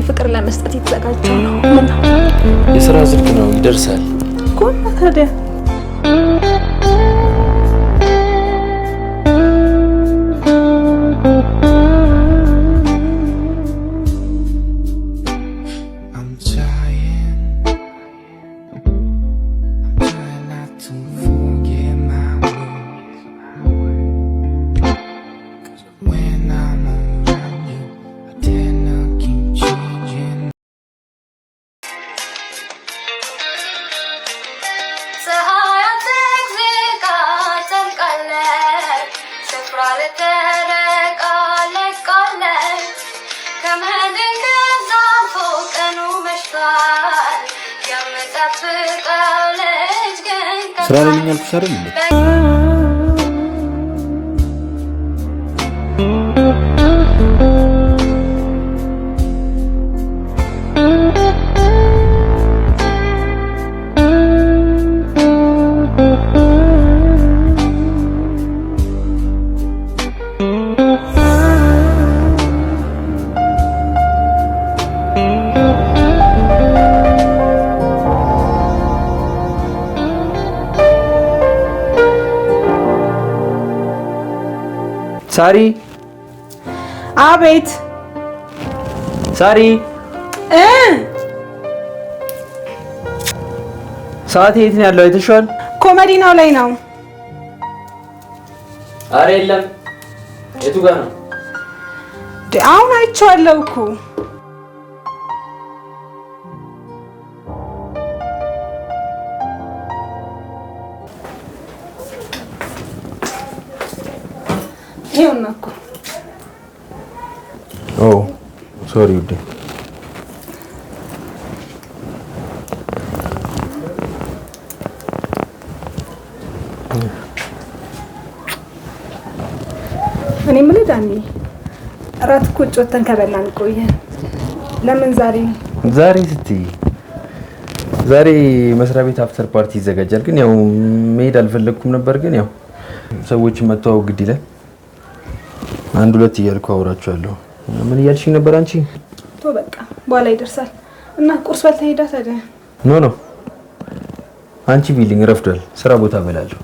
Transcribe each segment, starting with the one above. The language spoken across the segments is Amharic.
ፍቅር ለመስጠት የተዘጋጀው ነው። ምን የሥራ ስልክ ነው ይደርሳል እኮ ታዲያ ስራ ላይ ነኝ አልኩሽ አይደል እንዴ? ሳሪ አቤት ሳሪ ሰዓት የት ነው ያለው? አይተሽዋል? ኮሜዲናው ላይ ነው። አረ የለም። የቱ ጋር ነው? አሁን አይቼዋለሁ እኮ። ይኸውና እኮ። ኦ ሶሪ ውዴ። እኔ የምልህ ዳኒ፣ እራት እኮ ውጭ ወተን ከበላን ቆየን። ለምን ዛሬ ስትይ ዛሬ መስሪያ ቤት አፍተር ፓርቲ ይዘጋጃል። ግን ያው መሄድ አልፈለኩም ነበር። ግን ያው ሰዎች መተው ግድ ይላል። አንድ ሁለት እያልኩ አወራቸዋለሁ። ምን እያልሽኝ ነበር አንቺ? ቶ በቃ በኋላ ይደርሳል እና ቁርስ በልተህ ሄዳ ታዲያ። ኖ አንቺ ቢልኝ ረፍዷል። ስራ ቦታ በላለሁ።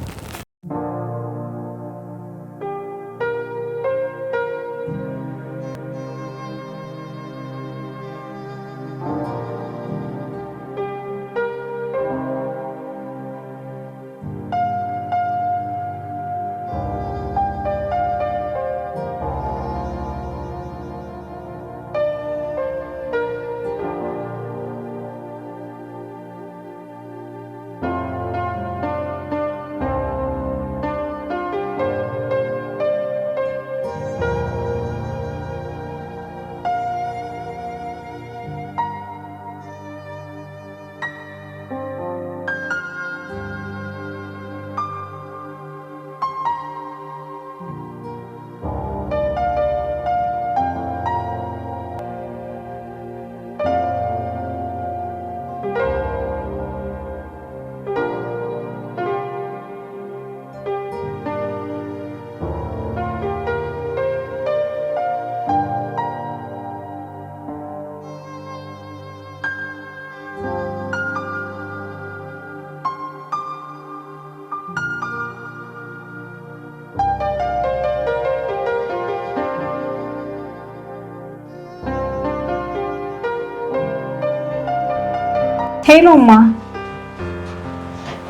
ሄሎ ማ፣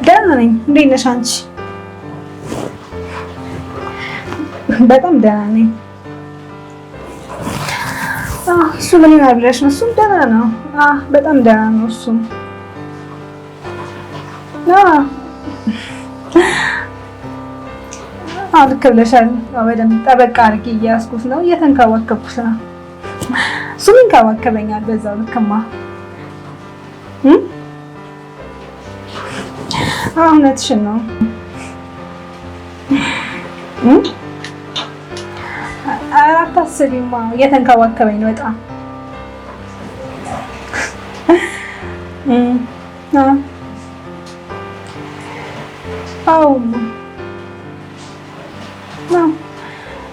ደህና ነኝ። እንዴት ነሽ አንቺ? በጣም ደህና ነኝ። እሱ ምን ይሆናል ብለሽ ነው? እሱም ደህና ነው። በጣም ደህና ነው እሱም። ልክ ብለሻል። በደምብ ጠበቃ አድርጌ እያያዝኩት ነው፣ እየተንከባከብኩት ነው። እሱም ይንከባከበኛል በዛው ልክማ። እውነትሽን ነው። አታስቢማ፣ እየተንከባከበኝ ነው በጣም።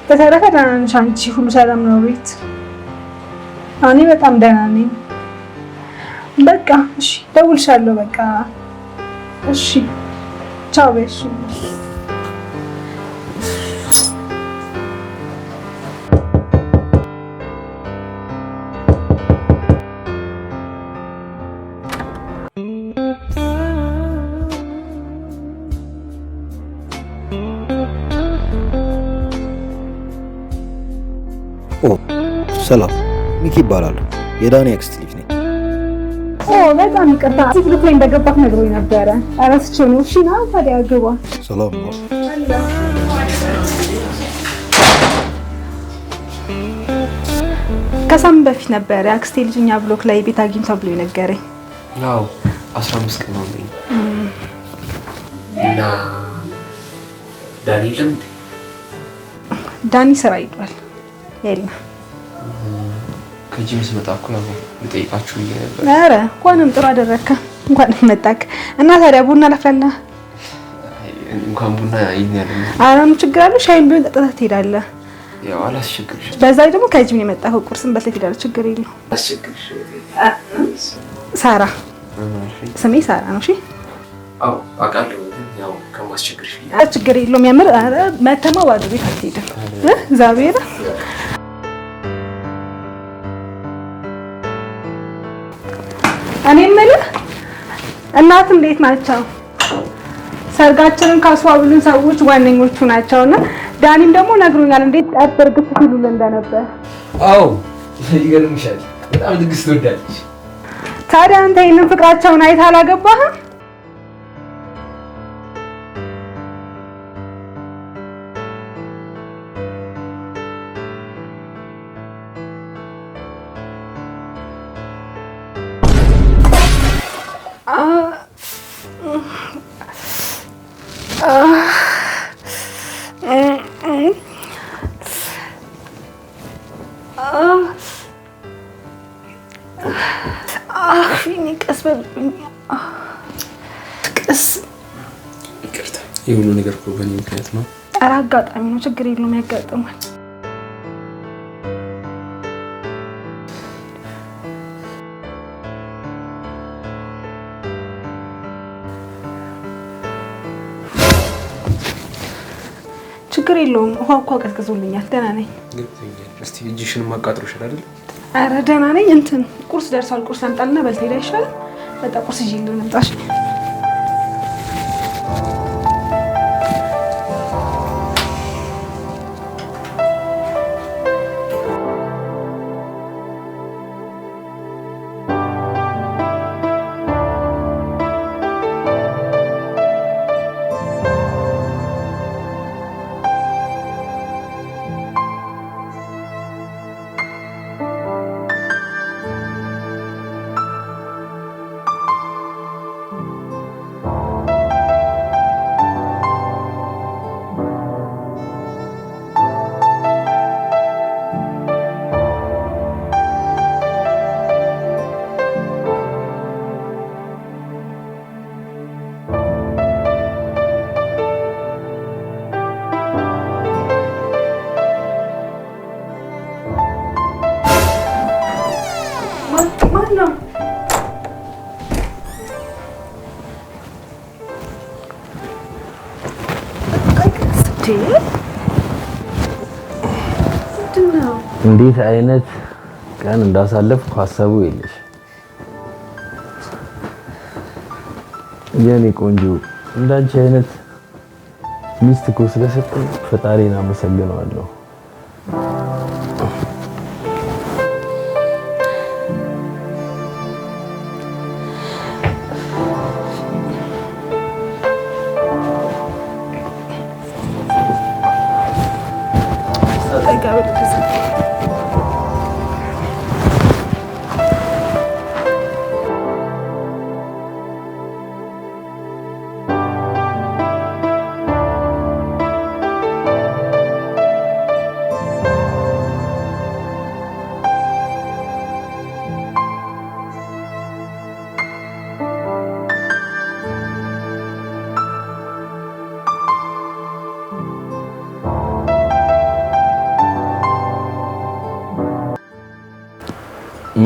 በተረፈ ደህና ነሽ አንቺ? ሁሉ ሰላም ነው ቤት? እኔ በጣም ደህና ነኝ። በቃ እሺ፣ ደውልሻለሁ። በቃ እሺ፣ ቻው። እሺ ሰላም፣ ሚኪ ይባላል። የዳኒ አክስት ልጅ ነኝ። በጣም ይቅርታ፣ ብሎክ ላይ እንደገባህ ነግሮኝ ነበረ። እረስቼው ነው። እሺ ና ታዲያ ግባ። ሰላም ነው። ከሳምንት በፊት ነበረ አክስቴ ልጅ እኛ ብሎክ ላይ ቤት አግኝተው ብሎ ነገረኝ። አዎ 15 ቀን ነው እና ዳኒ ስራ ሄዷል። የለም ከጂም ስመጣ እኮ ያው ልጠይቃችሁ ነበር። ኧረ እንኳንም ጥሩ አደረግክ፣ እንኳን መጣክ። እና ታዲያ ቡና ላፍላለህ? እንኳን ቡና ይኛል። ኧረ ምን ችግር አለው? ሻይም ቢሆን ጠጥተህ ትሄዳለህ። ያው አላስቸግርሽ። በዛ ላይ ደግሞ ከጂም የመጣኸው ቁርስን በልተህ ትሄዳለህ። ችግር የለውም። አላስቸግርሽ። ሳራ ስሜ ሳራ ነው። እሺ አዎ አውቃለሁ። ያው ከማስቸግርሽ ችግር የለውም። የምር ኧረ መተማ ባዶ ቤት አትሄድም። እግዚአብሔር እኔ የምልህ እናት እንዴት ናቸው? ሰርጋችንን ካስዋቡልን ሰዎች ዋነኞቹ ናቸውና ዳኒም ደግሞ ነግሮኛል እንዴት አጥርግት ሲሉል እንደነበር። አዎ ይገርምሻል፣ በጣም ድግስ ትወዳለች። ታዲያ አንተ ይሄንን ፍቅራቸውን አይተህ አላገባህም? የሆነ ነገር እኮ በእኔ ምክንያት ነው። ኧረ አጋጣሚ ነው፣ ችግር የለውም፣ ያጋጥማል። ችግር የለውም። ውሃ እኮ ቀዝቅዞልኛል፣ ደህና ነኝ። እስቲ እጅሽን ማቃጥሮሻል አይደል? ኧረ ደህና ነኝ። እንትን ቁርስ ደርሷል። ቁርስ አምጣልና በልተህ ሄዳ ይሻላል። በቃ ቁርስ ይዤ ልምጣሽ። እንዴት አይነት ቀን እንዳሳለፍኩ ሀሳቡ የለሽ የኔ ቆንጆ። እንዳንቺ አይነት ሚስት እኮ ስለሰጠኝ ፈጣሪን አመሰግነዋለሁ።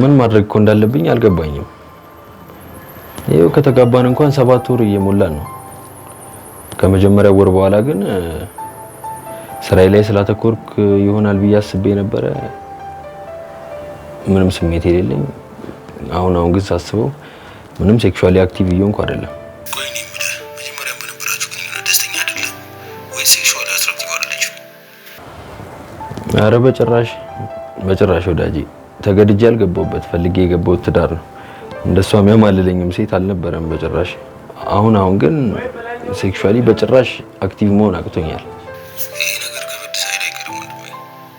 ምን ማድረግ እኮ እንዳለብኝ አልገባኝም። ይኸው ከተጋባን እንኳን 7 ወር እየሞላን ነው። ከመጀመሪያው ወር በኋላ ግን ስራዬ ላይ ስላተኮርክ ይሆናል ብዬ አስቤ ነበረ። ምንም ስሜት የሌለኝ አሁን ግን ሳስበው ምንም ሴክሹዋሊ አክቲቭ እየሆንኩ አይደለም። ቆይኔ ምድር መጀመሪያ በነበራችሁ ግንኙነት ደስተኛ አይደለም ወይ? ሴክሹዋሊ አትራክቲቭ አይደለችም? ኧረ በጭራሽ ወዳጄ፣ ተገድጄ ያልገባሁበት ፈልጌ የገባሁት ትዳር ነው። እንደሷ የሚያማልለኝም ሴት አልነበረም በጭራሽ። አሁን ግን ሴክሹዋሊ በጭራሽ አክቲቭ መሆን አቅቶኛል። ይሄ ነገር ከበድ ሳይል አይቀርም ወንድሜ።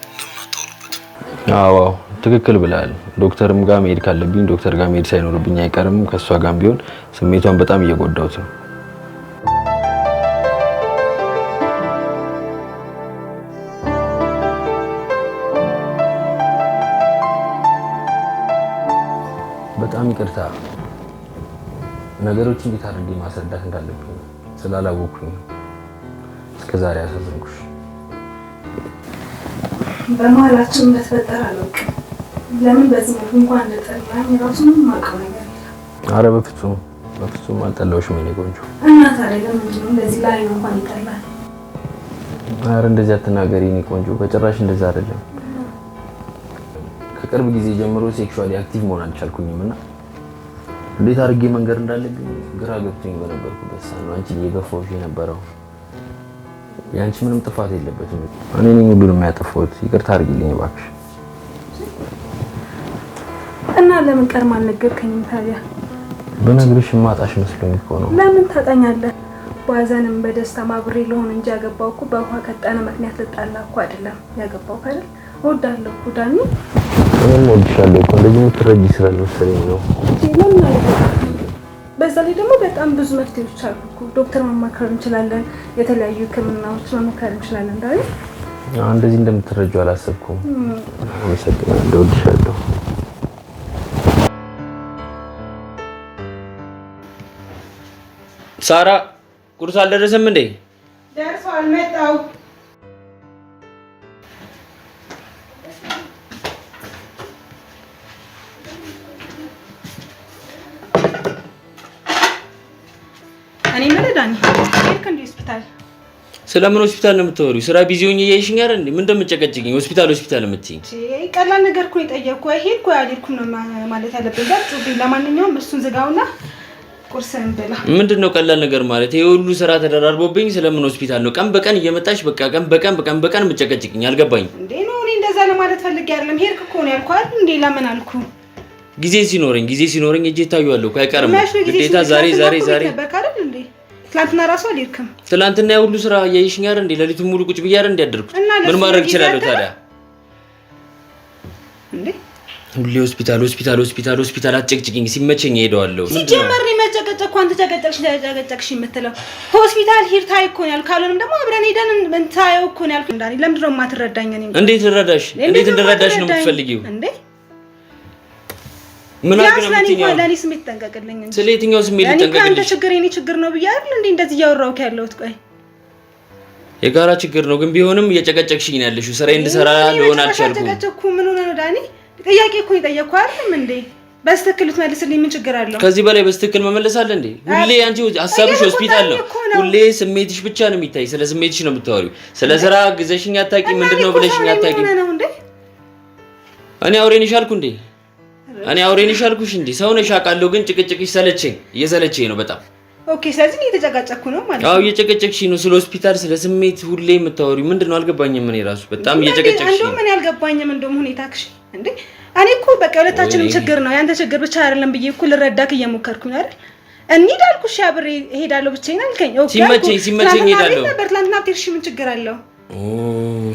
እንደምን አታወሩበትም? አዎ ትክክል ብለሃል። ዶክተርም ጋር መሄድ ካለብኝ ዶክተር ጋር መሄድ ሳይኖርብኝ አይቀርም። ከሷ ጋር ቢሆን ስሜቷን በጣም እየጎዳሁት ነው። በጣም ይቅርታ። ነገሮች እንዴት አድርጌ ማስረዳት እንዳለብኝ ስላላወኩኝ እስከዛሬ አሳዘንኩሽ። በመሀላችን እንደተፈጠረ አላውቅም። ለምን በዚህ መልኩ እንኳን እንደጠላኝ ራሱ ምንም የማውቀው ነገር የለም። ኧረ በፍጹም አልጠላሁሽም የእኔ ቆንጆ። እና ታዲያ ለምንድን ነው እንደዚህ ላይ ነው እንኳን ይጠላል? ኧረ እንደዚህ አትናገሪ የእኔ ቆንጆ፣ በጭራሽ እንደዛ አይደለም። ከቅርብ ጊዜ ጀምሮ ሴክሹዋሊ አክቲቭ መሆን አልቻልኩኝም እና እንዴት አድርጌ መንገር እንዳለብኝ ግራ ገብቶኝ በነበርኩበት ሰዓት ነው አንቺን እየገፋሁሽ የነበረው። ያንቺ ምንም ጥፋት የለበትም። እኔ ነኝ ሁሉንም ያጠፋሁት። ይቅርታ አድርጊልኝ እባክሽ። እና ለምን ቀድማ አልነገርከኝም ታዲያ? በነገርሽ ማጣሽ መስሎኝ እኮ ነው። ለምን ታጣኛለህ? በሀዘንም በደስታም አብሬ ለሆነ እንጂ ያገባው እኮ በውሃ ቀጠነ ምክንያት ልጣላ እኮ አይደለም ያገባው አይደል? እወዳለሁ እኮ ዳኒ። እኔም እወድሻለሁ እኮ እንደዚህ የምትረጂ ስላልመሰለኝ ነው። ለምን አልኩ? በዛ ላይ ደግሞ በጣም ብዙ መፍትሄዎች አሉ እኮ። ዶክተር መማከር እንችላለን፣ የተለያዩ ሕክምናዎች መሞከር እንችላለን። ዳኒ እንደዚህ እንደምትረጂው አላሰብኩም። አመሰግናለሁ፣ እወድሻለሁ። ሳራ ቁርስ አልደረሰም እንዴ? ደርሷል፣ መጣሁ። እኔ መረዳኝ ሄድክ እንደ ሆስፒታል? ስለምን ሆስፒታል ነው የምታወሪው? ስራ ቢዚ ሆኜ እያይሽኝ አይደል እንዴ? ምን እንደምጨቀጭቅኝ ሆስፒታል የምትይኝ? ቀላል ነገር እኮ የጠየቅኩ። ሄድኩ አልሄድኩም ነው ማለት ያለብኝ። ዳጭ ለማንኛውም እሱን ዝጋውና ቁርስን ብላ። ምንድነው ቀላል ነገር ማለት? ይሄ ሁሉ ስራ ተደራርቦብኝ ስለምን ሆስፒታል ነው ቀን በቀን እየመጣሽ በቃ ቀን በቀን የምጨቀጭቅኝ? አልገባኝም እንዴ ነው። እኔ እንደዛ ለማለት ፈልጌ አይደለም። ሄድክ እኮ ነው ያልኩህ አይደል እንዴ? ለምን አልኩ? ጊዜ ሲኖረኝ እጄ ታዩአለሁ እኮ አይቀርም። ግዴታ ዛሬ ነበር አይደል እንዴ? ትላንትና ራሱ አልሄድክም። ትላንትና ሁሉ ስራ እያይሽኝ አይደል እንዴ? ሌሊቱን ሙሉ ቁጭ ብዬ አይደል እንዴ ያደርኩት? ምን ማድረግ እችላለሁ ታዲያ? እንዴ ሁሌ ሆስፒታል አትጨቅጭቅኝ። ሲመቸኝ እሄዳለሁ። ሲጀመር ነው መጨቀጨቅ። አንተ ጨቀጨቅሽ የምትለው ሆስፒታል ሂድ ታይ እኮ ነው ያልኩህ። ካልሆነም ደግሞ አብረን ሄደን ምን ታየው እኮ ነው ያልኩህ። እንዳኒ ለምንድን ነው የማትረዳኝ? እኔ እንዴት እንድረዳሽ ነው የምትፈልጊው እንዴ? ምን አድርገህ ነው የምትይኝ? ለኔ ስሜት ተጠንቀቅልኝ እንጂ። ስለ የትኛው ስሜት ልጠንቀቅልኝ? አንተ ችግር የኔ ችግር ነው ብዬ አይደል እንዴ እንደዚህ እያወራሁት ያለሁት? ቆይ የጋራ ችግር ነው ግን ቢሆንም እየጨቀጨቅሽኝ ነው ያለሽው። ስራዬ እንድሰራ ሊሆን አልቻልኩም። ጨቀጨቅኩ ምን ሆነ ነው ዳኒ? ጥያቄ እኮ የጠየቅኩህ አይደል እንዴ? በስትክክል ትመልስልኝ ምን ችግር አለው? ከዚህ በላይ በስትክክል መመለስ አለ እንዴ? ሁሌ አንቺ ሀሳብሽ ሆስፒታል ነው። ሁሌ ስሜትሽ ብቻ ነው የሚታይ። ስለ ስሜትሽ ነው የምታወሪው። ስለ ስራ ግዘሽኝ አታውቂ። ምንድነው ብለሽኝ አታውቂ። እኔ አውሬ ነሽ አልኩ እንዴ? እኔ አውሬ ነሽ አልኩሽ እንዴ? ሰው ነሽ አውቃለሁ፣ ግን ጭቅጭቅሽ እየሰለቸኝ ነው በጣም። ኦኬ ስለዚህ እየተጨቃጨቅኩ ነው ማለት ነው? አዎ እየጨቀጨቅሽኝ ነው። ስለ ሆስፒታል ስለ ስሜት ሁሌ የምታወሪው ምንድነው? አልገባኝም። እኔ ራሱ በጣም እየጨቀጨቅሽኝ ነው። ምን ያልገባኝም እንደውም ሁኔታክሽ እንዴ? እኔ እኮ በቃ ሁለታችንም ችግር ነው ያንተ ችግር ብቻ አይደለም ብዬ እኮ ልረዳክ እየሞከርኩኝ አይደል? እንሂድ አልኩሽ፣ አብሬ እሄዳለሁ ብቻዬን አልከኝ። ኦኬ ሲመቸኝ እሄዳለሁ። ትናንትና ብትሄድሽ ምን ችግር አለው?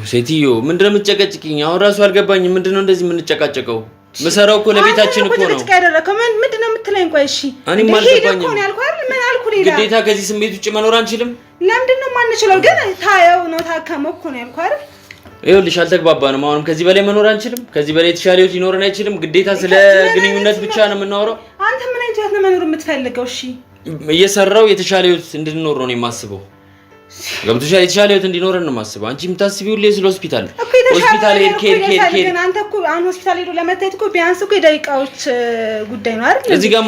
ሴትዮ ምንድነው የምትጨቀጭቅኝ? አሁን ራሱ አልገባኝም። ምንድነው እንደዚህ የምንጨቃጨቀው? መሰራው እኮ ለቤታችን እኮ ነው። ምንድነው የምትለኝ? ቆይ እሺ እኔም አልገባኝም። ምን አልኩ? ግዴታ ከዚህ ስሜት ውጭ መኖር አንችልም። ለምንድነው የማንችለው? ግን ታየው ነው ታከመው እኮ ነው ያልኩህ አይደል? ይኸውልሽ አልተግባባንም። አሁንም ከዚህ በላይ መኖር አንችልም። ከዚህ በላይ የተሻለ ህይወት ሊኖረን አይችልም። ግዴታ ስለ ግንኙነት ብቻ ነው የምናወራው። አንተ ምን አይነት ህይወት ነው መኖር የምትፈልገው? እሺ እየሰራው የተሻለ ህይወት እንድንኖር ነው የማስበው። ገብቶሻል? የተሻለ ህይወት እንዲኖረን ነው የማስበው። አንቺ የምታስቢው ሁሌ ስለ ሆስፒታል ሆስፒታል ሄድ አንተ እኮ አሁን ሆስፒታል ሄዶ ለመታየት እኮ ቢያንስ እኮ የደቂቃዎች ጉዳይ ነው አይደል? እዚህ ጋር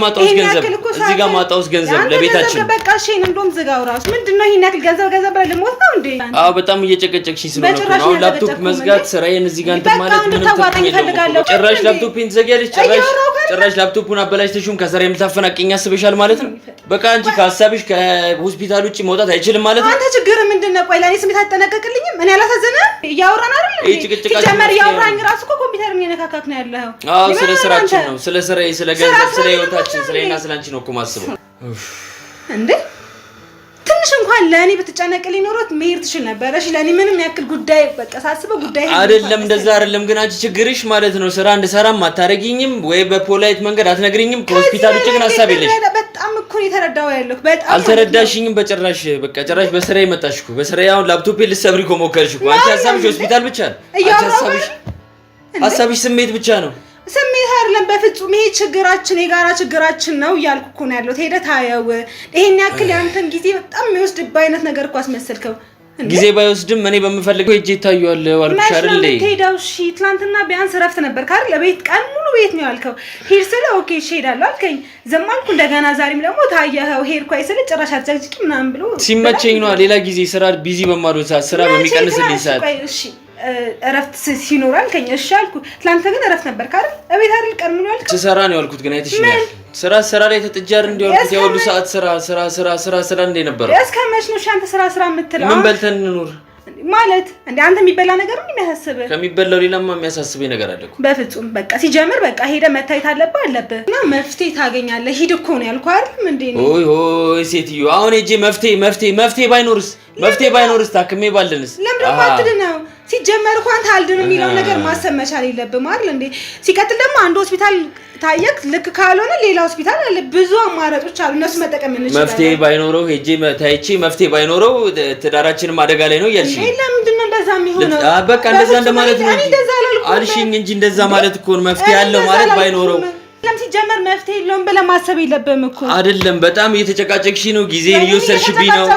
ማጣውስ ገንዘብ ለቤታችን በቃ እሺ እንደውም ዝጋው ራሱ ምንድነው ይሄን ያክል ገንዘብ ብለህ ልሞት ነው እንዴ? አዎ በጣም እየጨቀጨቅሽኝ ስለሆነ ነው። አሁን ላፕቶፕ መዝጋት ስራዬን እዚህ ጋር እንትን ማለት ምንም ተዋጣኝ ፈልጋለሁ። ጭራሽ ላፕቶፕን ዘጋለች። ጭራሽ ላፕቶፑን አበላሽተሽም ከስራ የምታፈናቅኝ አስበሻል ማለት ነው። በቃ አንቺ ከሀሳብሽ ከሆስፒታል ውጪ መውጣት አይችልም ማለት ነው። አንተ ችግር ምንድነው? ቆይ ለኔ ስሜት አትጠነቀቅልኝም? እኔ አላሳዘነም? እያወራን አይደል እንዴ? ሲጀመር እያወራኝ ራሱ እኮ ኮምፒውተርን እየነካካክ ነው ያለው። አዎ ስለ ስራችን ነው፣ ስለ ስራዬ፣ ስለ ገንዘብ፣ ስለ ህይወታችን፣ ስለኔና ስለአንቺ ነው እኮ ማስበው እንዴ። ትንሽ እንኳን ለኔ ብትጨነቅልኝ ኖሮት መሄድ ትችል ነበር። እሺ ለኔ ምንም ያክል ጉዳይ በቃ ሳስበው ጉዳይ አይደለም፣ እንደዛ አይደለም። ግን አንቺ ችግርሽ ማለት ነው ስራ እንድሰራም አታረጊኝም ወይ በፖላይት መንገድ አትነግሪኝም። ከሆስፒታል ውጪ ግን ሀሳብ የለሽ። በጣም እኮ የተረዳው ያለው በጣም አልተረዳሽኝም በጭራሽ። በቃ ጭራሽ በስራዬ መጣሽ እኮ በስራዬ። አሁን ላፕቶፔን ልትሰብሪ እኮ ሞከርሽ እኮ። አንቺ ሀሳብሽ ሆስፒታል ብቻ ነው። ሀሳብሽ ስሜት ብቻ ነው። ስሜት አይደለም በፍጹም። ይሄ ችግራችን የጋራ ችግራችን ነው እያልኩ እኮ ነው ያለሁት። ሄደህ ታየው። ይሄን ያክል ያንተን ጊዜ በጣም የሚወስድ አይነት ነገር እኮ አስመሰልከው። ጊዜ ባይወስድም እኔ በምፈልገው እጄ ታዩዋል አልኩሽ አይደል? ሄዳው እሺ፣ ትናንትና ቢያንስ እረፍት ነበር ካል ለቤት ቀን ሙሉ ቤት ነው ያልከው። ሄድ ስለ ኦኬ እሺ ሄዳለሁ አልከኝ። ዝም አልኩ። እንደገና ዛሬም ደግሞ ታየኸው ሄድኩ አይስል ጭራሽ አትጨቅጭቂ ምናምን ብሎ ሲመቸኝ ነው። ሌላ ጊዜ ስራ ቢዚ በማድረግ ሰዓት ስራ በሚቀንስልኝ ሰዓት እሺ እረፍት ሲኖር አልከኝ። እሺ አልኩ። ትናንት ግን እረፍት ነበር ካል እቤት አይደል ቀን ሙሉ ያልከው። ስራ ነው ያልኩት ግን አይተሽኛል። ስራ ላይ ተጥጃር እንዲያልኩት ያው ሁሉ ሰዓት ስራ እንደ ነበር። እስከ መች ነው አንተ ስራ የምትለው? ምን በልተን እንኑር ማለት እንዴ? አንተ የሚበላ ነገር ምን የሚያሳስብህ? ከሚበላው ሌላማ የሚያሳስበኝ ነገር አለ እኮ። በፍጹም በቃ ሲጀምር በቃ ሄደህ መታየት አለብህ እና መፍትሄ ታገኛለህ። ሂድ እኮ ነው ያልኩህ አይደል? እንዴ ነው ኦይ ሴትዮ፣ አሁን እጄ መፍትሄ ባይኖርስ ታክሜ ባልደንስ ለምን ነው ሲጀመር እንኳን ታልድን የሚለው ነገር ማሰብ መቻል የለብህም አይደል እንዴ? ሲቀጥል ደግሞ አንድ ሆስፒታል ታየክ ልክ ካልሆነ ሌላ ሆስፒታል አለ። ብዙ አማራጮች አሉ፣ እነሱ መጠቀም እንችላለን። መፍትሄ ባይኖረው ሄጄ ታይቼ መፍትሄ ባይኖረው ትዳራችንም አደጋ ላይ ነው እያልሽኝ። ለምንድን ነው እንደዛ የሚሆነው? በቃ እንደዛ እንደማለት ነው አልሽኝ እንጂ እንደዛ ማለት እኮ ነው። መፍትሄ ያለው ማለት ባይኖረው ሲጀመር መፍትሄ የለውም ብለህ ማሰብ የለብህም እኮ አይደለም። በጣም እየተጨቃጨቅሽ ነው፣ ጊዜን እየወሰድሽብኝ ነው።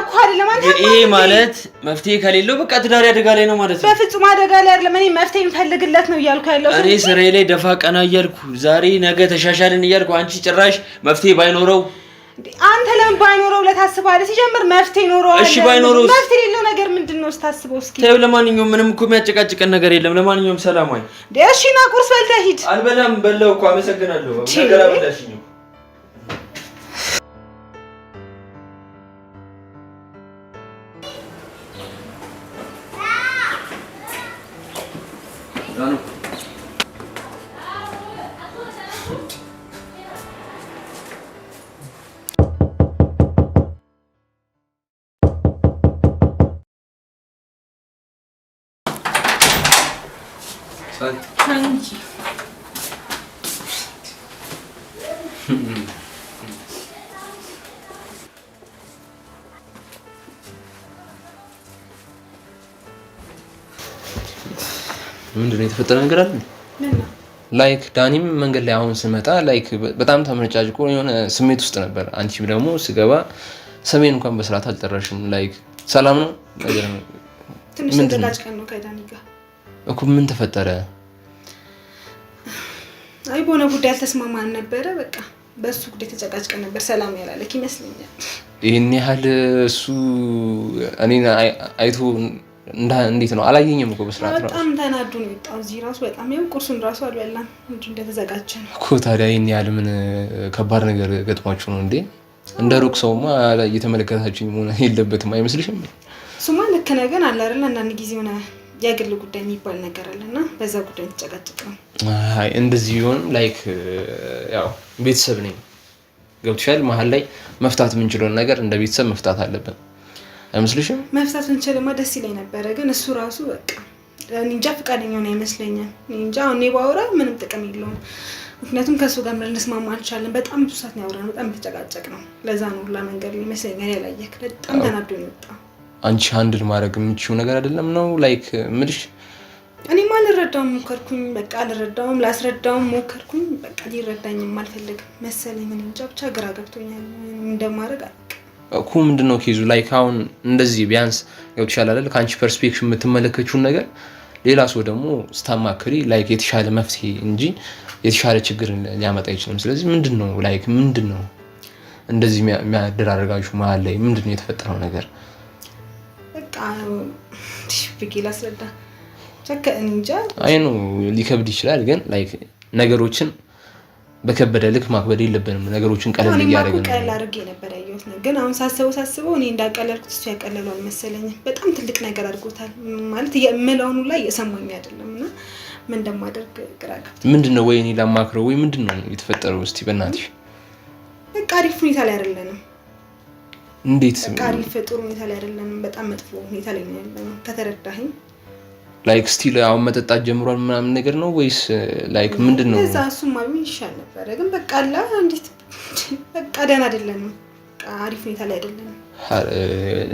ይሄ ማለት መፍትሄ ከሌለው በቃ ትዳሪ አደጋ ላይ ነው ማለት ነው። በፍጹም አደጋ ላይ አይደለም። እኔ መፍትሄ እንፈልግለት ነው እያልኩ ያለው። እኔ ስራዬ ላይ ደፋ ቀና እያልኩ ዛሬ ነገ ተሻሻልን እያልኩ አንቺ ጭራሽ መፍትሄ ባይኖረው አንተ ለምን ባይኖረው ብለህ ታስባለህ? ሲጀምር መፍትሄ ኖረው እሺ ባይኖረው መፍትሄ የሌለው ነገር ምንድነው ስታስበው? እስኪ ተይው። ለማንኛውም ምንም እኮ የሚያጨቃጭቀን ነገር የለም። ለማንኛውም ሰላማዊ እሺ ና ቁርስ በልተህ ሂድ። አልበላም። በላው እኮ አመሰግናለሁ። ነገር አበላሽኝ። Thank you. ምንድነው የተፈጠረ ነገር አለ? ላይክ ዳኒም መንገድ ላይ አሁን ስመጣ ላይክ በጣም ተመነጫጭቆ የሆነ ስሜት ውስጥ ነበር። አንቺም ደግሞ ስገባ ሰሜን እንኳን በስርዓት አልጠራሽም። ላይክ ሰላም ነው ነገር ነው። ትንሽ ተጋጭቀን ነው ከዳኒ ጋር እኮ። ምን ተፈጠረ? አይ በሆነ ጉዳይ አልተስማማን ነበረ። በቃ በሱ ጉዳይ ተጨቃጭቀን ነበር። ሰላም ያላለክ ይመስለኛል። ይሄን ያህል እሱ እኔን አይቶ እንዴት ነው አላየኝም እኮ በስርዓት ነው። በጣም ተናዶ ነው የወጣው። እዚህ ራሱ በጣም ያው ቁርሱን ራሱ አልበላም እንጂ እንደተዘጋጀ ነው እኮ። ታዲያ ይሄን ያህል ምን ከባድ ነገር ገጥሟችሁ ነው እንዴ? እንደ ሩቅ ሰውማ እየተመለከታችሁኝ መሆን የለበትም አይመስልሽም? እሱማ ልክ ነህ፣ ግን አለ አይደል አንዳንድ ጊዜ ሆነ የግል ጉዳይ የሚባል ነገር አለና በዛ ጉዳይ ተጨቃጭቅ ነው። አይ እንደዚህ ቢሆንም ላይክ ያው ቤተሰብ ነኝ ገብቶሻል። መሀል ላይ መፍታት የምንችለውን ነገር እንደ ቤተሰብ መፍታት አለብን አይመስልሽም? መፍታት እንችልማ ደስ ይለኝ ነበረ፣ ግን እሱ ራሱ በቃ እኔ እንጃ ፈቃደኛ ነው አይመስለኝም። እኔ እንጃ እኔ ባወራ ምንም ጥቅም የለውም። ምክንያቱም ከሱ ጋር ልንስማማ አልቻለን። በጣም ብዙ ሰዓት ነው ያወራነው፣ በጣም ተጨቃጨቅ ነው። ለዛ ነው ሁላ መንገድ ይመስለኛል ያላየክ በጣም ተናዶ ነው የወጣው። አንቺ ሃንድል ማድረግ የምትችይው ነገር አይደለም ነው ላይክ ምልሽ። እኔማ አልረዳውም ሞከርኩኝ፣ በቃ አልረዳውም፣ ላስረዳውም ሞከርኩኝ፣ በቃ ሊረዳኝም አልፈልግም መሰለኝ። ምን እንጃ ብቻ ግራ ገብቶኛል እንደማደርግ እኮ። ምንድነው ኬዙ? ላይክ አሁን እንደዚህ ቢያንስ ገብቶሻል አይደል? ከአንቺ ፐርስፔክቲቭ የምትመለከችውን ነገር ሌላ ሰው ደግሞ ስታማክሪ ላይክ የተሻለ መፍትሄ እንጂ የተሻለ ችግር ሊያመጣ አይችልም። ስለዚህ ምንድነው ላይክ ምንድነው እንደዚህ የሚያደራርጋችሁ መሀል ላይ ምንድነው የተፈጠረው ነገር? በቃ ቢጊላ ስለዳ ቸከ እንጃ አይኑ ሊከብድ ይችላል፣ ግን ላይክ ነገሮችን በከበደ ልክ ማክበድ የለብንም። ነገሮችን ቀለል እያደረግን ቀለል አድርጌ ነበር ያየሁት ነው። ግን አሁን ሳስበው እኔ እንዳቀለልኩት እሱ ያቀለለው አልመሰለኝም። በጣም ትልቅ ነገር አድርጎታል ማለት የምለውኑ ላይ የሰማኝ አይደለምና ምን እንደማደርግ ግራ ገብቶኛል። ምንድነው ወይ እኔ ላማክረው ወይ ምንድነው የተፈጠረው? እስቲ በእናትሽ በቃ አሪፍ ሁኔታ ላይ አይደለንም። እንዴት አሪፍ ጥሩ ሁኔታ ላይ አይደለንም። በጣም መጥፎ ሁኔታ ላይ ነው ያለነው ከተረዳኸኝ። ላይክ ስቲል አሁን መጠጣት ጀምሯል ምናምን ነገር ነው ወይስ ላይክ ምንድነው? እዛ እሱማ ምን ይሻል ነበር፣ ግን በቃ አላ እንዴት በቃ ደህና አይደለንም። አሪፍ ሁኔታ ላይ አይደለንም።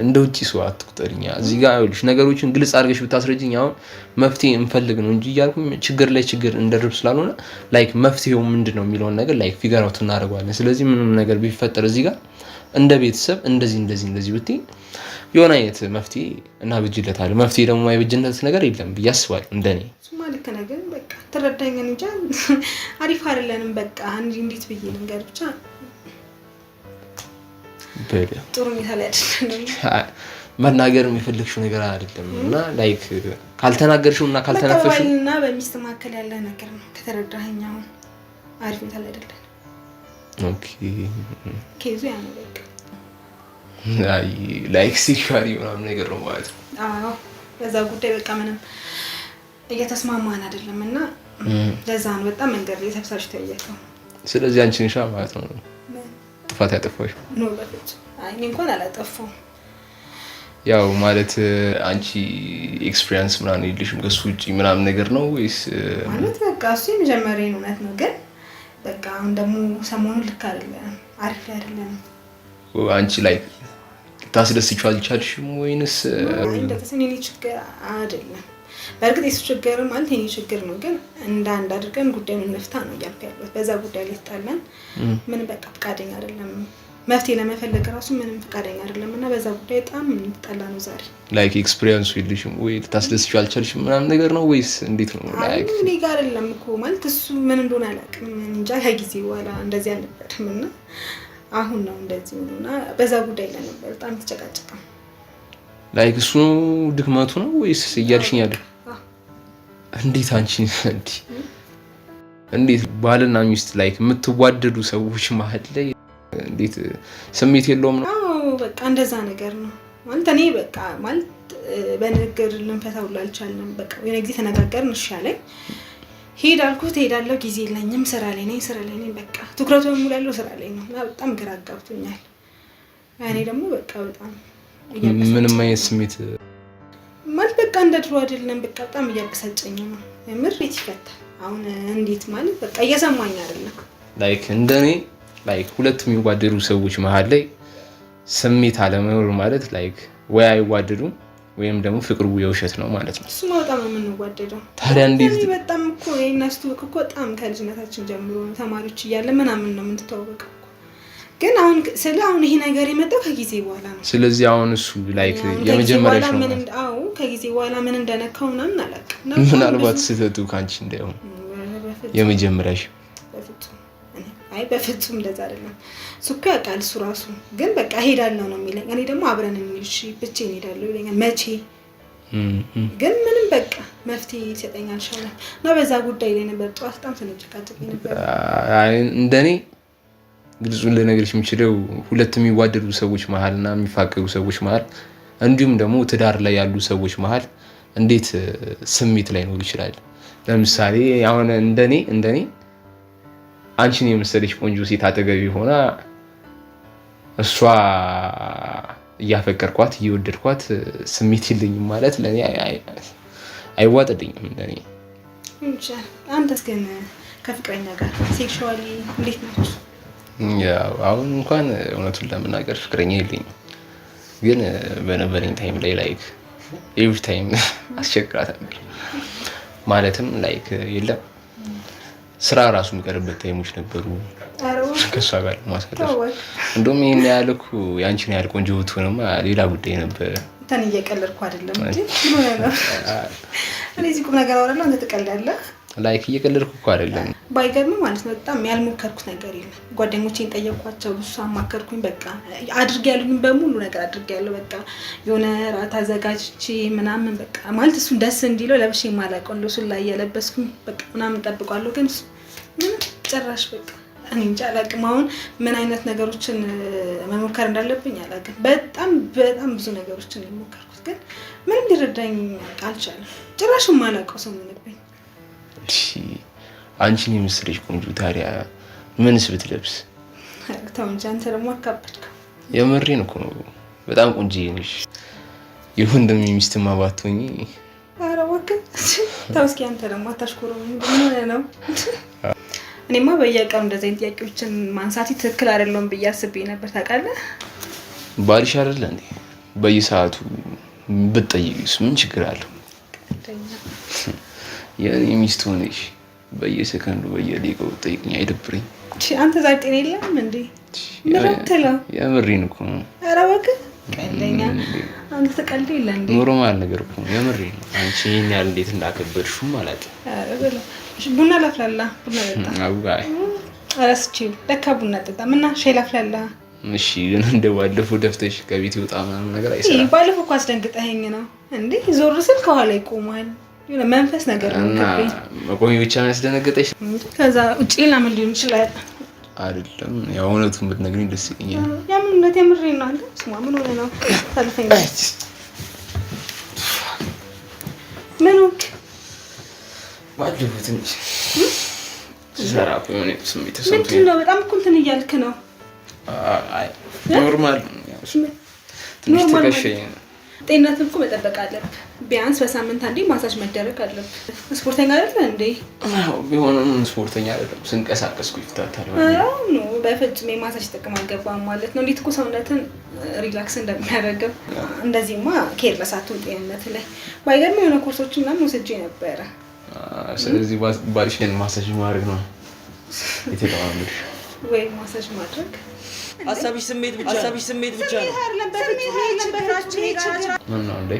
እንደ ውጪ ሰው አትቁጠሪኛ። እዚህ ጋር ይኸውልሽ ነገሮችን ግልጽ አድርገሽ ብታስረጅኝ አሁን መፍትሄ እንፈልግ ነው እንጂ እያልኩኝ ችግር ላይ ችግር እንደርብ ስላልሆነ ላይክ መፍትሄው ምንድነው የሚለውን ነገር ላይክ ፊገር አውት እናደርገዋለን። ስለዚህ ምንም ነገር ቢፈጠር እዚህ ጋር እንደ ቤተሰብ እንደዚህ ብትይ የሆነ አይነት መፍትሄ እናብጅለታለን። መፍትሄ ደግሞ የማይበጅለት ነገር የለም ብዬ አስባለሁ እንደኔ። እሱማ ልክ ነህ፣ ግን በቃ ተረዳኝ እንጂ አሪፍ አይደለንም። በቃ እንዴት ብዬ ልንገር ብቻ ጥሩ ሁኔታ ላይ አይደለም። መናገር የሚፈልግሽው ነገር አይደለም እና ላይክ ካልተናገርሽውና ካልተነፈሽውና በሚስት መካከል ያለ ነገር ነው። ከተረዳኸኝ አሁን አሪፍ ሁኔታ ላይ አይደለም። ኦኬ ኬዙ ያ ነው በቃ ላይክ ሲክዋሪ ምናምን ነገር ነው ማለት ነው። አዎ በዛ ጉዳይ በቃ ምንም እየተስማማን አይደለም እና ለዛ ነው በጣም መንገድ ላይ ተብሳሽቶ ያየከው። ስለዚህ አንቺ ነሽ ማለት ነው ጥፋት ያጠፋሽ? ነው በፍጹም እኔ እንኳን አላጠፋሁም። ያው ማለት አንቺ ኤክስፒሪየንስ ምናምን የለሽም ከሱ ውጪ ምናምን ነገር ነው ወይስ ማለት በቃ እሱ የመጀመሪያ እውነት ነው፣ ግን በቃ አሁን ደግሞ ሰሞኑን ልክ አይደለም፣ አሪፍ አይደለም። አንቺ ላይክ ታስደስቻው አልቻልሽም ወይንስ እንደተሰኔ ችግር አይደለም? በእርግጥ የሱ ችግር ማለት የኔ ችግር ነው፣ ግን አንድ አድርገን ጉዳዩን እንፍታ ነው እያልኩ ያለሁት። በዛ ጉዳይ ላይ ተጣላን ምን በቃ ፈቃደኛ አይደለም፣ መፍትሄ ለመፈለግ ራሱ ምንም ፈቃደኛ አይደለም እና በዛ ጉዳይ በጣም እንጣላ ነው ዛሬ። ላይክ ኤክስፒሪየንስ የለሽም ወይ ታስደስቻው አልቻልሽም ምናምን ነገር ነው ወይስ እንዴት ነው? ላይክ እኔ ጋር አይደለም እኮ ማለት እሱ ምን እንደሆነ አላውቅም እንጃ። ከጊዜ በኋላ እንደዚህ አልነበረም እና አሁን ነው እንደዚህ ነውና በዛ ጉዳይ ላይ ነበር በጣም ተጨቃጨቀ። ላይክ እሱ ድክመቱ ነው ወይስ እያልሽኝ አይደል? እንዴት አንቺ እንዴት ባልና ሚስት ላይክ የምትዋደዱ ሰዎች መሀል ላይ እንዴት ስሜት የለውም ነው? አዎ በቃ እንደዛ ነገር ነው ማለት እኔ በቃ ማለት በንግግር ልንፈታው አልቻልንም። በቃ የሆነ ጊዜ ተነጋገርን፣ እሺ አለኝ፣ ሄዳለሁ፣ ጊዜ የለኝም፣ ስራ ላይ ነኝ። በቃ ትኩረቱ ሙሉ ያለው ስራ ላይ ነው እና በጣም ግራ አጋብቶኛል። እኔ ደግሞ በቃ በጣም ምንም አይነት ስሜት ማለት በቃ እንደ ድሮ አይደለም። በቃ በጣም እያበሳጨኝ ነው የምር። ቤት ይፈታል አሁን እንዴት ማለት በቃ እየሰማኝ አይደለም። ላይክ እንደኔ ላይክ ሁለት የሚዋደዱ ሰዎች መሀል ላይ ስሜት አለመኖር ማለት ላይክ ወይ አይዋደዱም ወይም ደግሞ ፍቅሩ የውሸት ነው ማለት ነው። እሱ በጣም ነው የምንዋደደው። ታዲያ እንዴት በጣም እኮ የእነሱ እኮ በጣም ከልጅነታችን ጀምሮ ነው ተማሪዎች እያለ ምናምን ነው የምንተዋወቀው። ግን አሁን ይሄ ነገር የመጣው ከጊዜ በኋላ ነው። ስለዚህ አሁን እሱ ላይክ የመጀመሪያሽ ነው። አዎ ከጊዜ በኋላ ምን እንደነካው ምናምን አላውቅም። ምናልባት ስህተቱ ካንቺ እንዳይሆን የመጀመሪያሽ በፍጹም እንደዛ አይደለም። እሱ እኮ ያውቃል እሱ ራሱ። ግን በቃ ሄዳለሁ ነው የሚለኝ። እኔ ደግሞ አብረን እንሂድ ብቻዬን እሄዳለሁ ይለኛል። መቼ ግን ምንም በቃ መፍትሄ ይሰጠኝ አልቻለም እና በዛ ጉዳይ ላይ ነበር ጠዋት በጣም ተነጭቃጭቅ ነበር። እንደኔ ግልጹን ልነግርሽ የምችለው ሁለት የሚዋደዱ ሰዎች መሀል እና የሚፋቀሩ ሰዎች መሀል እንዲሁም ደግሞ ትዳር ላይ ያሉ ሰዎች መሀል እንዴት ስሜት ላይ ኖር ይችላል? ለምሳሌ አሁን እንደኔ አንቺን የመሰለች ቆንጆ ሴት አጠገቢ ሆና እሷ እያፈቀርኳት እየወደድኳት ስሜት የለኝም ማለት ለኔ አይዋጥልኝም። እንደኔ አንተስ ግን ከፍቅረኛ ጋር ሴክሹዋሊ እንዴት ናችሁ? ያው አሁን እንኳን እውነቱን ለመናገር ፍቅረኛ የለኝም፣ ግን በነበረኝ ታይም ላይ ላይክ ኤቭሪ ታይም አስቸግራት ነበር። ማለትም ላይክ የለም ስራ ራሱ የሚቀርበት ታይሞች ነበሩ ከሷ ጋር ማሳለፍ። እንደውም ይሄን ያልኩ ያንቺን ያህል ቆንጆ ብትሆንማ ሌላ ጉዳይ ነበር። ተን እየቀለድኩ አይደለም እንዴ ምን ነው እኔ እዚህ ቁም ነገር አወራለሁ አንተ ትቀልዳለህ ላይክ እየቀለድኩ እኮ አይደለም ባይገርም ማለት ነው በጣም ያልሞከርኩት ነገር የለም ጓደኞቼን ጠየቅኳቸው ብዙ አማከርኩኝ በቃ አድርጌያለሁ በሙሉ ነገር አድርጌያለሁ በቃ የሆነ ራት አዘጋጅቼ ምናምን በቃ ማለት እሱን ደስ እንዲለው ለብሼ ማላቀው እንደሱ ላይ ያለበስኩኝ በቃ ምናምን ጠብቋለሁ ግን ምን ጭራሽ በቃ እኔ እንጃ አላውቅም አሁን ምን አይነት ነገሮችን መሞከር እንዳለብኝ አላውቅም በጣም ብዙ ነገሮችን የሞከርኩት ግን ምንም ሊረዳኝ አልቻለም ጭራሽ ማላቀው ሰው ነበር እሺ አንቺን የምስልሽ ቆንጆ ታዲያ ምንስ ብትለብስ ታው እንጂ አንተ ደግሞ አካበድከው የምሬን እኮ ነው በጣም ቆንጆ ነሽ የወንድም ሚስትማ ባትሆኚ ኧረ እባክህ ታው እስኪ አንተ ደግሞ አታሽኮረው ምን ነው እኔማ በየቀኑ እንደዚህ ጥያቄዎችን ማንሳት ትክክል አይደለም ብዬ አስቤ ነበር ታውቃለህ ባልሽ አይደል እንዴ በየሰዓቱ ብትጠይቂስ ምን ችግር አለው የኔ ሚስት ሆነሽ በየሰከንዱ በየደቂቃው ጠይቅኝ አይደብረኝ እሺ አንተ ዛሬ ጤና የለም እንዴ ምንድነው የምሬን እኮ ኧረ እባክህ ቀልደኛ አንተ ተቀልድ የለ እንዴ ኖርማል ነገር እኮ የምሬን አንቺ ይሄን ያህል እንዴት እንዳከበድሽው ማለት ኧረ በለው ቡና ላፍላላ ቡና ጠጣ አውጋይ አራስቺው ለካ ቡና ጠጣ ምና ሻይ ላፍላላ እሺ ግን እንደባለፈው ደፍተሽ ከቤት ይወጣ ምናምን ነገር አይሰራም ባለፈው እኮ አስደንግጠኸኝ ነው እንዴ ዞር ስል ከኋላ ይቆማል የሆነ መንፈስ ነገር ነው ከቤት መቆሚ ብቻ ነው ያስደነገጠሽ ከዛ ውጪ ለምን ሊሆን ይችላል አይደለም ያው እውነቱን ብትነግሪኝ ደስ ይለኛል ያምን እውነት የምሬን ነው አንተ ስማ ምን ሆነ ነው ታልፈኝ ምን ሆንክ ባለፈው ትንሽ ዘራ ቆኔ ስሜት ተሰምቶ ምንድን ነው በጣም እኮ እንትን እያልክ ነው አይ ኖርማል ትንሽ ተከሸኝ ጤንነትን እኮ መጠበቅ አለብህ ቢያንስ በሳምንት አንዴ ማሳጅ መደረግ አለብህ ስፖርተኛ አይደል እንዴ አዎ ቢሆንም ስፖርተኛ አይደለም ስንቀሳቀስኩ ይፍታታል አዎ ነው በፍጹም የማሳጅ ጥቅም አልገባም ማለት ነው እንዴት እኮ ሰውነትን ሪላክስ እንደሚያደርገው እንደዚህማ ኬርለስ አትሁን ጤንነት ላይ ባይገርም የሆነ ኮርሶችን ምናምን ወስጄ ነበረ ስለዚህ ባልሽን ማሳጅ ማድረግ ነው የተለማመድሽ ወይ ማሳጅ ማድረግ ሀሳብሽ ስሜት ብቻ ነው ምን ነው እንዴ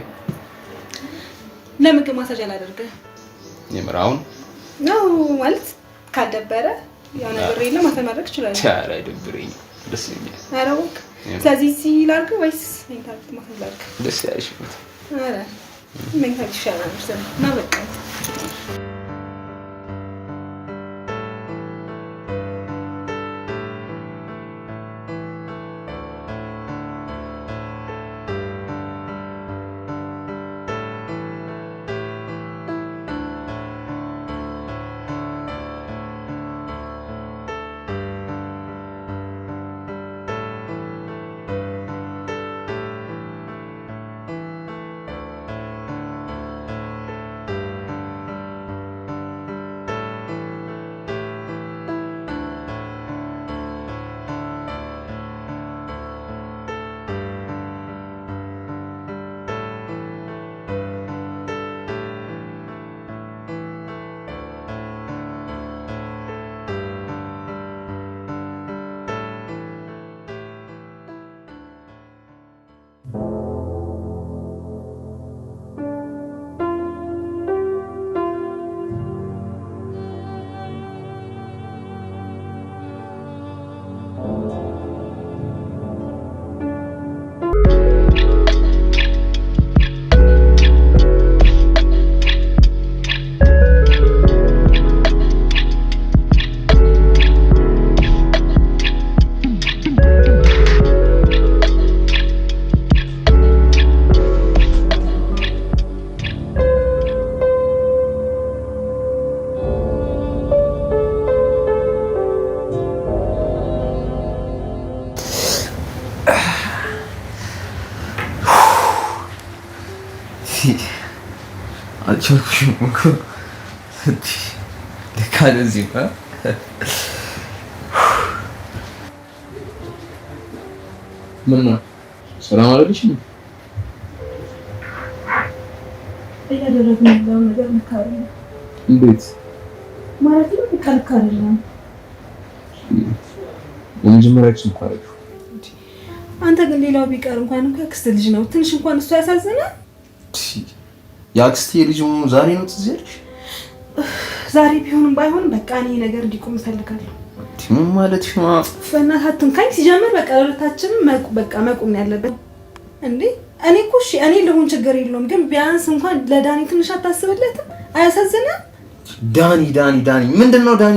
ለምን ማሳጅ አላደርግም የምራውን ነው ማለት ካልደበረ ያው ነገር የለም ማሳመረክ ይችላል ታራ አይደብረኝ ደስ ይለኛል ኧረ ወክ ስለዚህ ሲላርክ ወይስ ሜንታል ማሳጅ ላርክ ደስ ያለሽ ኧረ ሜንታል ይሻላል ነው በቃ አልቻልኩሽም እኮ ለካ ለዚህ ምን ነው ሰላም አለልሽም እያደረግን ያለው ነገር ልካለ እንዴት ማለት ነው ልካለ የመጀመሪያችን ቋረጡ አንተ ግን ሌላው ቢቀር እንኳን አክስት ልጅ ነው ትንሽ እንኳን እሱ ያሳዝናል። የአክስቴ ልጅ ሆኖ ዛሬ ነው ትዝ ያለሽ? ዛሬ ቢሆንም ባይሆንም በቃ እኔ ነገር እንዲቆም እፈልጋለሁ። ምን ማለትሽ ነው? በእናትህ አትንካኝ። ሲጀምር በቃ ሁለታችንም በቃ መቆም ያለበት እንዴ። እኔ እኮ እሺ እኔ ልሁን ችግር የለውም ግን ቢያንስ እንኳን ለዳኒ ትንሽ አታስብለትም? አያሳዝንም? ዳኒ ምንድነው ዳኒ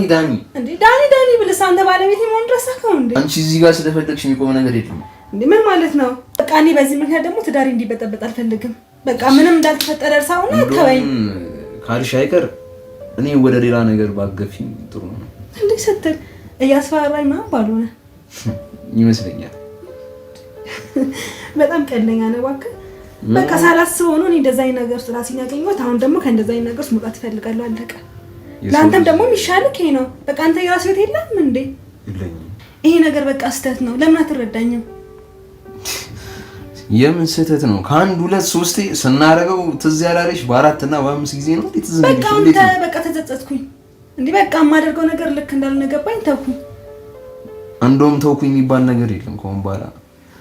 እንዴ? ዳኒ ብለህ አንተ ባለቤት መሆን ረሳከው እንዴ? አንቺ እዚህ ጋር ስለፈለግሽ የሚቆም ነገር የለም እንዴ? ምን ማለት ነው? በቃ እኔ በዚህ ምክንያት ደግሞ ትዳሪ እንዲበጠበጥ አልፈልግም። በቃ ምንም እንዳልተፈጠረ እርሳውና ተወኝ ካልሽ አይቀር እኔ ወደ ሌላ ነገር ባገፊኝ ጥሩ ነው። እንዴ ስትል እያስፈራራኝ ምናምን ባልሆነ ይመስለኛል። በጣም ቀለኛ ነው እባክህ። በቃ ሳላስበው ነው እኔ እንደዛ አይነት ነገር ስላሲኝ ያገኘሁት። አሁን ደግሞ ከእንደዛ አይነት ነገር መውጣት እፈልጋለሁ። አለቀ። ለአንተም ደግሞ የሚሻልክ ይሄ ነው። በቃ አንተ የራስህ ህይወት የለም እንዴ? የለኝም። ይሄ ነገር በቃ ስህተት ነው። ለምን አትረዳኝም? የምን ስህተት ነው? ከአንድ ሁለት ሶስቴ ስናረገው ትዝ ያላለሽ በአራት እና በአምስት ጊዜ ነው እንዴ? ትዝ በቃ አንተ በቃ ተጸጸትኩኝ እንዴ? በቃ የማደርገው ነገር ልክ እንዳልሆነ ገባኝ። ተውኩኝ። እንደውም ተውኩኝ የሚባል ነገር የለም ከአሁን በኋላ።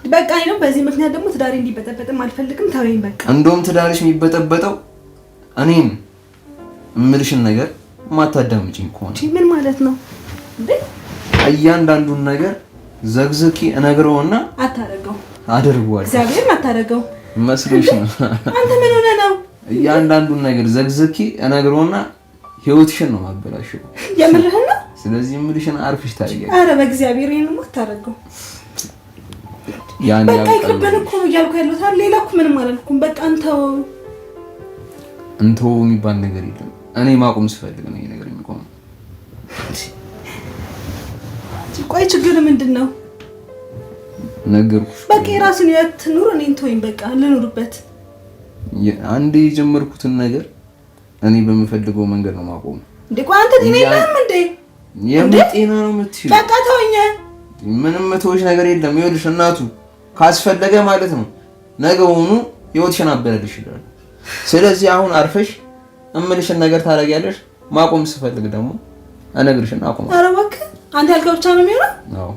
በቃ አይደለም። በዚህ ምክንያት ደግሞ ትዳሬ እንዲበጠበጥም አልፈልግም። ተወኝ በቃ። እንደውም ትዳርሽ የሚበጠበጠው እኔም እምልሽን ነገር ማታዳምጪኝ ከሆነ። ምን ማለት ነው እንዴ? እያንዳንዱን ነገር ዘግዝኪ እነግረውና አታረገው አደርገዋለሁ። እግዚአብሔር አታረገው መስሎሽ ነው? አንተ ምን ሆነህ ነው? እያንዳንዱን ነገር ዘግዝኪ እነግረውና ህይወትሽን ነው ማበላሽው። የምርህን ነው? ስለዚህ እምልሽን አርፍሽ ታርጊያለሽ። አረ በእግዚአብሔር ይሄን አታረገው። ያን በቃ ይከበን እኮ ነው እያልኩ ያለሁት አይደል? ሌላ እኮ ምንም አላልኩም። በቃ እንተው የሚባል ነገር የለም። እኔ ማቆም ስፈልግ ነው ይሄ ነገር የሚቆመው። ቆይ ችግር ምንድን ነው? ነገርኩሽ። በቃ የራስን ህይወት ኑር። እኔን ተወኝ በቃ ልኑርበት። አንዴ የጀመርኩትን ነገር እኔ በምፈልገው መንገድ ነው ማቆም። እንዴ ቆይ አንተ ጤና የለህም እንዴ? የምጤና ነው የምትይው? በቃ ተወኝ። ምንም መተውሽ ነገር የለም። ይኸውልሽ እናቱ ካስፈለገ ማለት ነው ነገውኑ ህይወትሽን አበላልሽ ይላል። ስለዚህ አሁን አርፈሽ እምልሽን ነገር ታደርጊያለሽ። ማቆም ስፈልግ ደግሞ እነግርሽና አቆም። ኧረ እባክህ አንተ ያልከው ብቻ ነው የሚሆነው? አዎ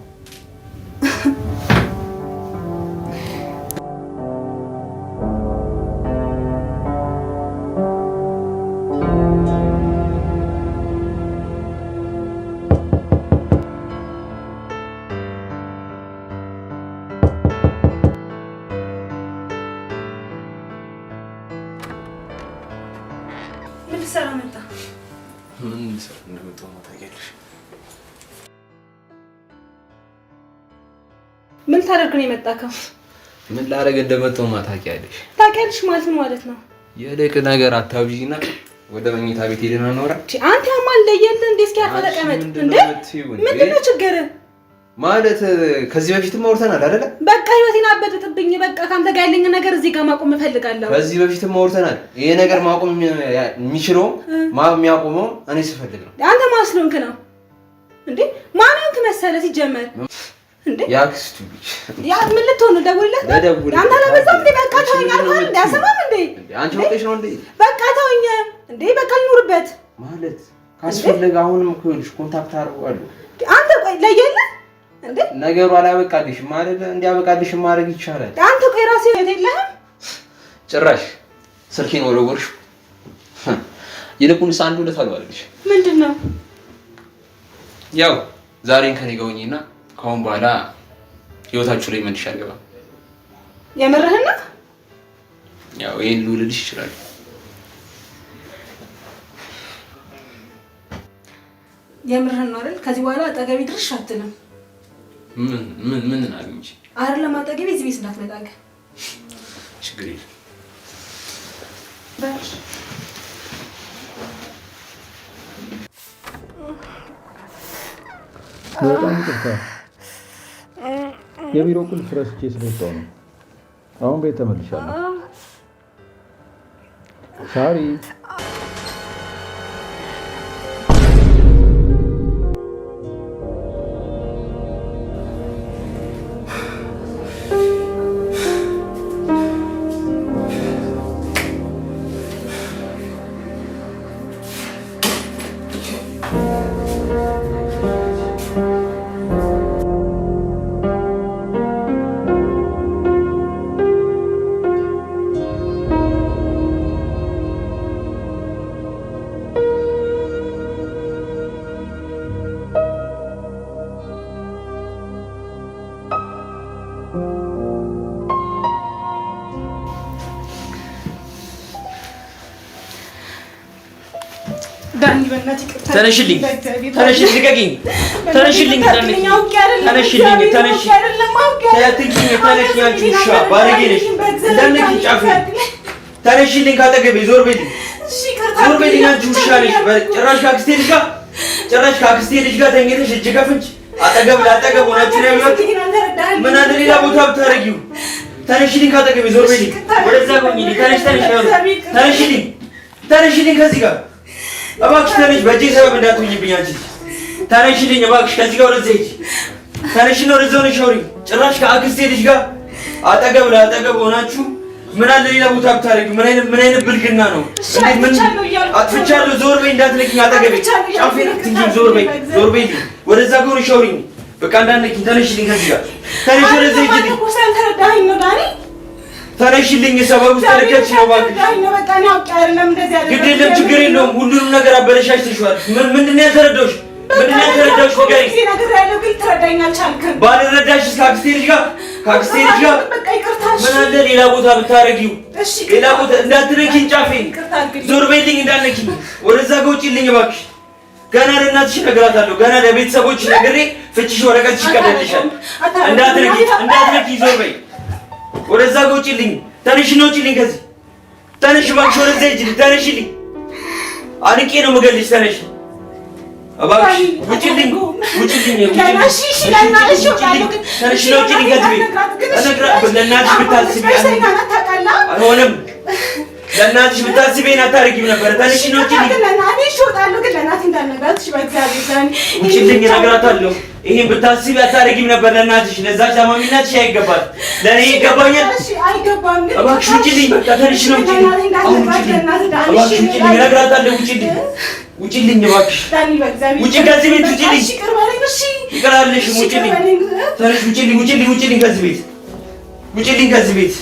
ምን ታደርግ ነው የመጣከው? ምን ላደርግ እንደመጣሁ ታውቂያለሽ? ታውቂያለሽ ማለት ነው። የልቅ ነገር አታብዢና ወደ መኝታ ቤት ሄደን እናወራ። አንተ ያማል ለየልህ እንዴ? እስኪ አፈ ተቀመጥ እንዴ። ምንድነው ችግር? ማለት ከዚህ በፊትም አውርተናል አይደለ? በቃ ህይወቴን አበጥጥብኝ። በቃ ካንተ ጋር ያለኝ ነገር እዚህ ጋር ማቆም እፈልጋለሁ። ከዚህ በፊትም አውርተናል። ይሄ ነገር ማቆም የሚችለው የሚያቆመው እኔ ስፈልግ ነው። አንተ ማስሎንክ ነው እንዴ? ማንንክ መሰለ ሲጀመር እንዴ? ያክስቱ ያ ምን ልትሆን ደውልለት? አንተ ለበዛም እንዴ? በቃ ተወኝ አልኩህ እንዴ? አሰማም እንዴ? አንቺ ወጥሽ ነው እንዴ? በቃ ተወኝ እንዴ? በቃ ልኑርበት ማለት ካስፈለገ አሁንም እኮ ይልሽ ኮንታክት አድርጓለሁ። አንተ ቆይ ለየልህ እንዴ? ነገሩ አላበቃልሽ ማለት እንዲያበቃልሽ ማድረግ ይቻላል። አንተ ቆይ ራስህ ህይወት የለህም? ጭራሽ ስልኬን ወረወርሽ። ይልቁንስ አንድ ሁለት አልዋልሽ። ምንድነው? ያው ዛሬን ከኔ ጋር ሆኚና ከአሁን በኋላ ህይወታችሁ ላይ መልሽ አልገባም። የምርህና? ያው ይሄን ልውልልሽ ይችላል። የምርህን ነው አይደል? ከዚህ በኋላ አጠገቤ ድርሽ አትልም። ምን አግኝቼ አይደለም አጠገቤ እዚህ ቤት እንዳትመጣ። ችግር የለም። በጣም ይቅርታ፣ የቢሮ ቁልፍ ረስቼ ስለወጣሁ ነው። አሁን ቤት ተመልሻለሁ። ሳሪ ዳኒ በእናትህ ይቅርታ። ተነሽልኝ፣ ተነሽልኝ፣ ልቀቂኝ፣ ተነሽልኝ፣ ተነሽልኝ፣ ተነሽልኝ፣ ካጠገቤ ዞር በይልኝ፣ ዞር በይልኝ። አንቺ ውሻ ነሽ። ጭራሽ ከአክስቴ ልጅ ጋር ተኝተሽ እጅ ከፍንጅ አጠገብ ለአጠገብ ሆናችሁ ነው ያላችሁ። ምን አለ ሌላ ቦታ ብታረጊው። ተነሽልኝ፣ ካጠገቤ ዞር በይልኝ፣ ወደዛ ቆኝልኝ። ተነሽልኝ፣ ተነሽልኝ ከዚህ ጋር እባክሽ ተነሽ። በእጄ ሰበብ እንዳትሆኝብኝ አንቺ። ተነሽልኝ እባክሽ ከዚህ ጋር ወደዛ ሂጂ። ተነሽና ወደዛ ሆነሽ አውሪኝ። ጭራሽ ከአክስቴ ልጅ ጋር አጠገብ ለአጠገብ ሆናችሁ ምን አለ ሌላ ቦታ ብታረጊው። ምን አይነት ብልግና ነው? አጥፍቻለሁ። ዞር በይ፣ እንዳትነኪኝ አጠገቤ። ጫፌን አትንኪኝ። ዞር በይ፣ ዞር በይ። ወደዛ ጋር ሆነሽ አውሪኝ። በቃ እንዳትነኪኝ። ተነሽልኝ ከዚህ ጋር ተነሽ፣ ወደዛ ሂጂ። ተነሽልኝ። ሰበብ ውስጥ ተረጋግሽ ነው እባክሽ። ግድ የለም ችግር የለውም። ሁሉንም ነገር አበለሻሽተሽዋል። ምንድን ነው ያልተረዳሁሽ? ምንድን ነው ያልተረዳሁሽ? ባልረዳሽ ከአክስቴ ልጅ ጋር ምን አለ ሌላ ቦታ ብታረጊው። ሌላ ቦታ እንዳትነኪኝ። ጫፌን ዞር በይልኝ፣ እንዳትነኪኝ። ወደዛ ጋር ውጪልኝ እባክሽ። ገና ለእናትሽ እነግራታለሁ። ገና ለቤተሰቦች ነግሬ ፍችሽ ወረቀትሽ ይቀደልሻል። እንዳትነኪኝ። ዞር በይ፣ ወደዛ ጋር ውጪልኝ። ተነሽ ነው ውጪልኝ ከዚህ። ተነሽ እባክሽ፣ ወደዛ ሂጂልኝ። ተነሽልኝ፣ አንቄ ነው የምገልሽ። ተነሽ እባክሽ፣ ውጪልኝ፣ ውጪልኝ። ተነሽ ነው ውጪልኝ ከዚህ ቤት። ለእናትሽ ብታስቢ አይሆንም። ለእናትሽ ብታስቢ አታረጊም ነበረ። ተነሽ ነው ውጪልኝ፣ ውጪልኝ። እነግራታለሁ። ይሄን ብታስቢ አታረጊም ነበር። ለእናትሽ ለዛች ታማሚናትሽ አይገባል፣ ለእኔ ይገባኛል። እባክሽ ውጪልኝ፣ በቃ ተነሽ ነው ውጪልኝ። እባክሽ ውጪልኝ፣ እነግራታለሁ። ውጪልኝ እባክሽ፣ ውጪ ከዚህ ቤት ውጪልኝ። ይቅር አልልሽም። ውጪልኝ፣ ተነሽ ውጪልኝ፣ ውጪልኝ ከዚህ ቤት፣ ውጪልኝ ከዚህ ቤት